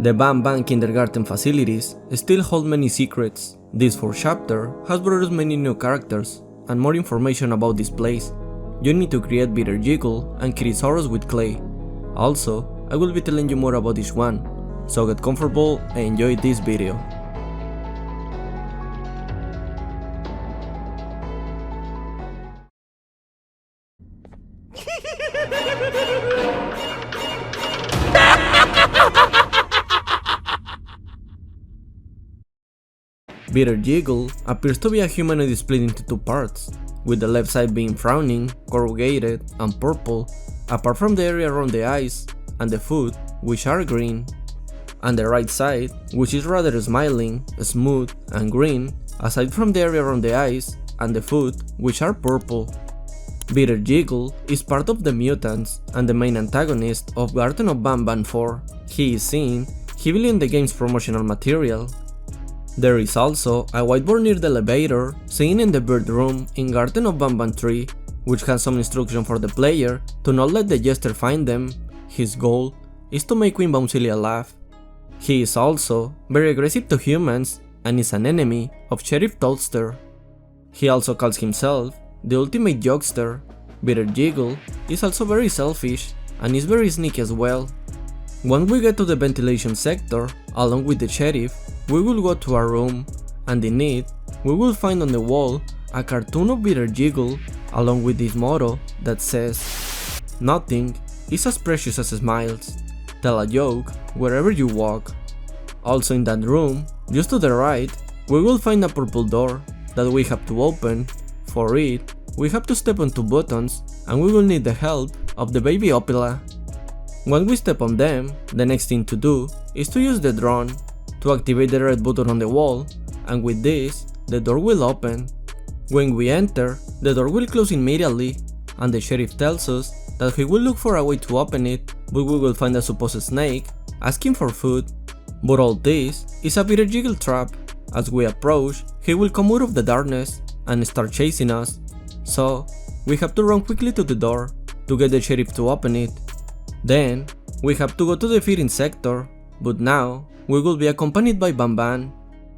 The BANBAN kindergarten facilities still hold many secrets. This 4th chapter has brought us many new characters and more information about this place. You need to create BITTERGIGGLE and KITTYSAURUS with clay. Also, I will be telling you more about each one, so get comfortable and enjoy this video. BITTERGIGGLE appears to be a humanoid split into two parts, with the left side being frowning, corrugated, and purple, apart from the area around the eyes and the foot, which are green, and the right side, which is rather smiling, smooth, and green, aside from the area around the eyes and the foot, which are purple. BITTERGIGGLE is part of the mutants and the main antagonist of Garten of BANBAN 4. He is seen heavily in the game's promotional material. There is also a whiteboard near the elevator, seen in the bird room in Garten of BANBAN 3, which has some instruction for the player to not let the jester find them. His goal is to make Queen Bauncilia laugh. He is also very aggressive to humans and is an enemy of Sheriff Toadster. He also calls himself the ultimate jokester. BITTERGIGGLE is also very selfish and is very sneaky as well. When we get to the ventilation sector, along with the sheriff, we will go to our room, and in it, we will find on the wall a cartoon of BITTERGIGGLE along with this motto that says, "Nothing is as precious as smiles. Tell a joke wherever you walk." Also in that room, just to the right, we will find a purple door that we have to open. For it, we have to step on two buttons and we will need the help of the baby Opila. When we step on them, the next thing to do is to use the drone to activate the red button on the wall, and with this, the door will open. When we enter, the door will close immediately, and the sheriff tells us that he will look for a way to open it, but we will find a supposed snake asking for food. But all this is a BITTERGIGGLE trap. As we approach, he will come out of the darkness and start chasing us, so we have to run quickly to the door to get the sheriff to open it. Then, we have to go to the feeding sector, but now we will be accompanied by BANBAN.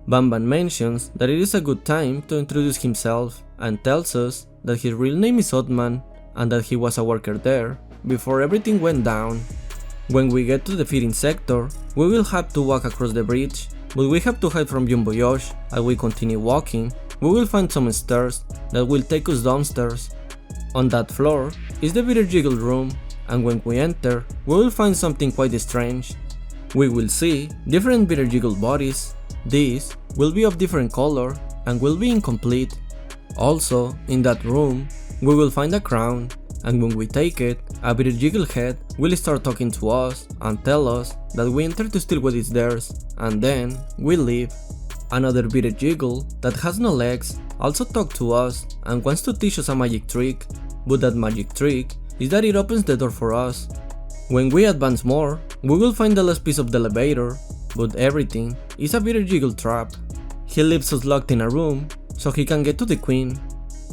BANBAN mentions that it is a good time to introduce himself and tells us that his real name is Otman and that he was a worker there before everything went down. When we get to the feeding sector, we will have to walk across the bridge, but we have to hide from Jumbo Josh. As we continue walking, we will find some stairs that will take us downstairs. On that floor is the BITTERGIGGLE room, and when we enter, we will find something quite strange. We will see different BITTERGIGGLE bodies. These will be of different color and will be incomplete. Also, in that room, we will find a crown, and when we take it, a BITTERGIGGLE head will start talking to us and tell us that we enter to steal what is theirs, and then we leave. Another BITTERGIGGLE that has no legs also talks to us and wants to teach us a magic trick, but that magic trick is that it opens the door for us. When we advance more, we will find the last piece of the elevator, but everything is a BITTERGIGGLE trap. He leaves us locked in a room so he can get to the queen.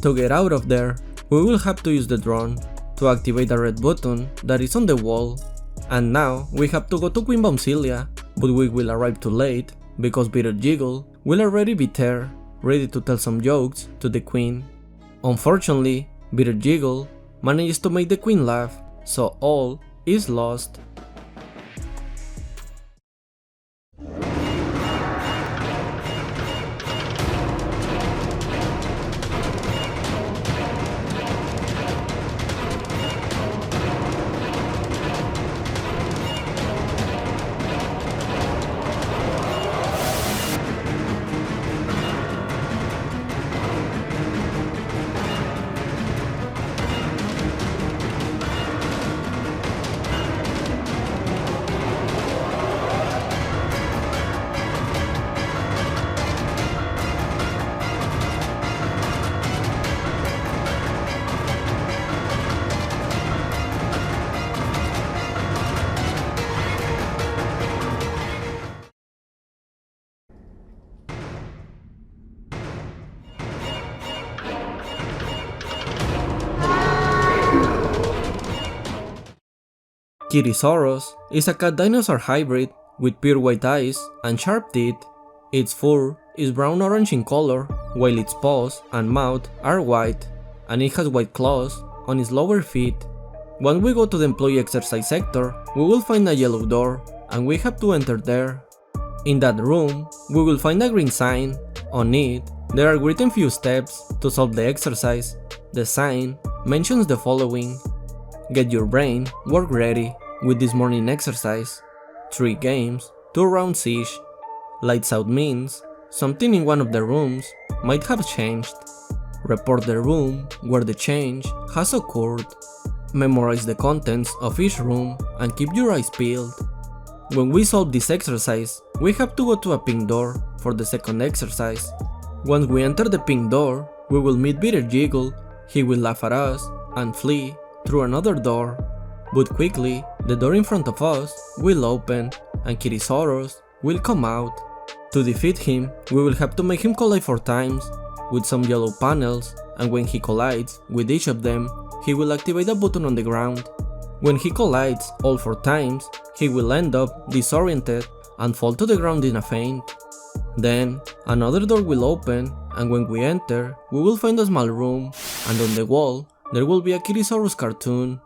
To get out of there, we will have to use the drone to activate the red button that is on the wall. And now we have to go to Queen Bauncilia, but we will arrive too late because BITTERGIGGLE will already be there, ready to tell some jokes to the queen. Unfortunately, BITTERGIGGLE manages to make the queen laugh, so all is lost. KITTYSAURUS is a cat-dinosaur hybrid with pure white eyes and sharp teeth. Its fur is brown-orange in color, while its paws and mouth are white, and it has white claws on its lower feet. When we go to the employee exercise sector, we will find a yellow door, and we have to enter there. In that room, we will find a green sign. On it, there are written few steps to solve the exercise. The sign mentions the following: get your brain work ready with this morning exercise. 3 games, 2 rounds each. Lights out means something in one of the rooms might have changed. Report the room where the change has occurred. Memorize the contents of each room and keep your eyes peeled. When we solve this exercise, we have to go to a pink door for the second exercise. Once we enter the pink door, we will meet BITTERGIGGLE. He will laugh at us and flee through another door. But quickly, the door in front of us will open and KITTYSAURUS will come out. To defeat him, we will have to make him collide 4 times with some yellow panels, and when he collides with each of them, he will activate a button on the ground. When he collides all 4 times, he will end up disoriented and fall to the ground in a faint. Then, another door will open, and when we enter, we will find a small room, and on the wall, there will be a KITTYSAURUS cartoon.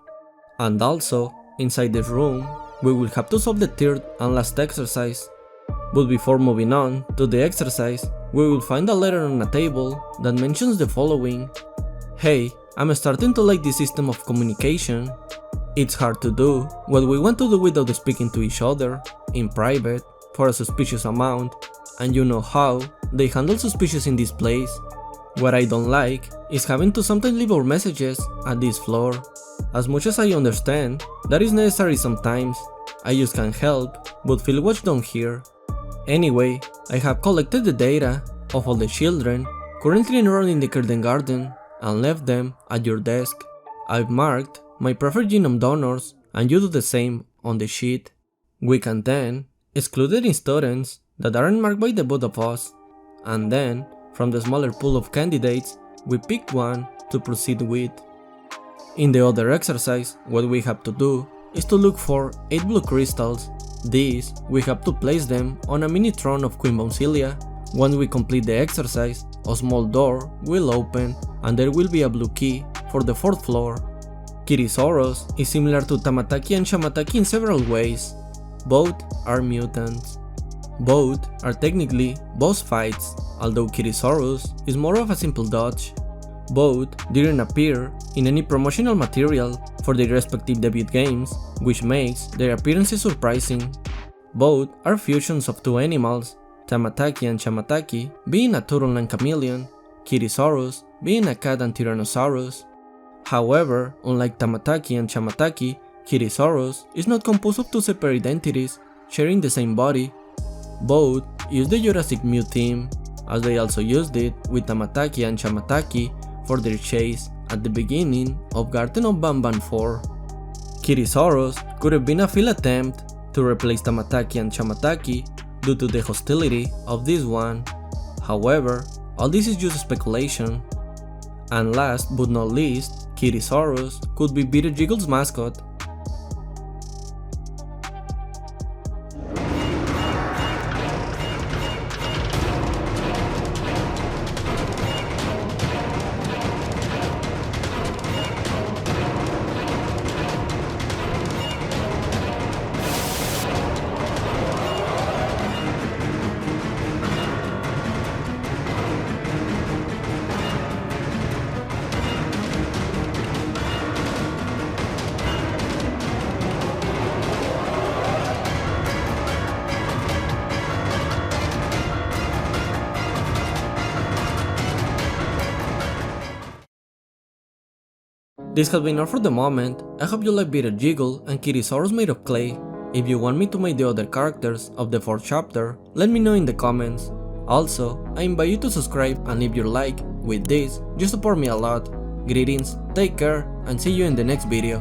And also, inside this room, we will have to solve the 3rd and last exercise. But before moving on to the exercise, we will find a letter on a table that mentions the following: hey, I'm starting to like this system of communication. It's hard to do what we want to do without speaking to each other, in private, for a suspicious amount, and you know how they handle suspicious in this place. What I don't like is having to sometimes leave our messages at this floor. As much as I understand, that is necessary sometimes. I just can't help but feel watched down here. Anyway, I have collected the data of all the children currently enrolled in the Garten and left them at your desk. I've marked my preferred genome donors, and you do the same on the sheet. We can then exclude any students that aren't marked by the both of us, and then, from the smaller pool of candidates, we pick one to proceed with. In the other exercise, what we have to do is to look for 8 blue crystals. These, we have to place them on a mini throne of Queen Bouncilia. Once we complete the exercise, a small door will open, and there will be a blue key for the 4th floor. KITTYSAURUS is similar to Tamataki and Shamataki in several ways. Both are mutants. Both are technically boss fights, although KITTYSAURUS is more of a simple dodge. Both didn't appear in any promotional material for their respective debut games, which makes their appearances surprising. Both are fusions of 2 animals, Tamataki and Shamataki being a turtle and chameleon, KITTYSAURUS being a cat and Tyrannosaurus. However, unlike Tamataki and Shamataki, KITTYSAURUS is not composed of 2 separate entities sharing the same body. Both use the Jurassic Mew theme, as they also used it with Tamataki and Shamataki for their chase at the beginning of Garten of BANBAN 4. KITTYSAURUS could have been a failed attempt to replace Tamataki and Shamataki due to the hostility of this one. However, all this is just speculation. And last but not least, KITTYSAURUS could be BITTERGIGGLE's mascot. This has been all for the moment. I hope you like BITTERGIGGLE and KITTYSAURUS made of clay. If you want me to make the other characters of the 4th chapter, let me know in the comments. Also, I invite you to subscribe and leave your like. With this, you support me a lot. Greetings, take care, and see you in the next video.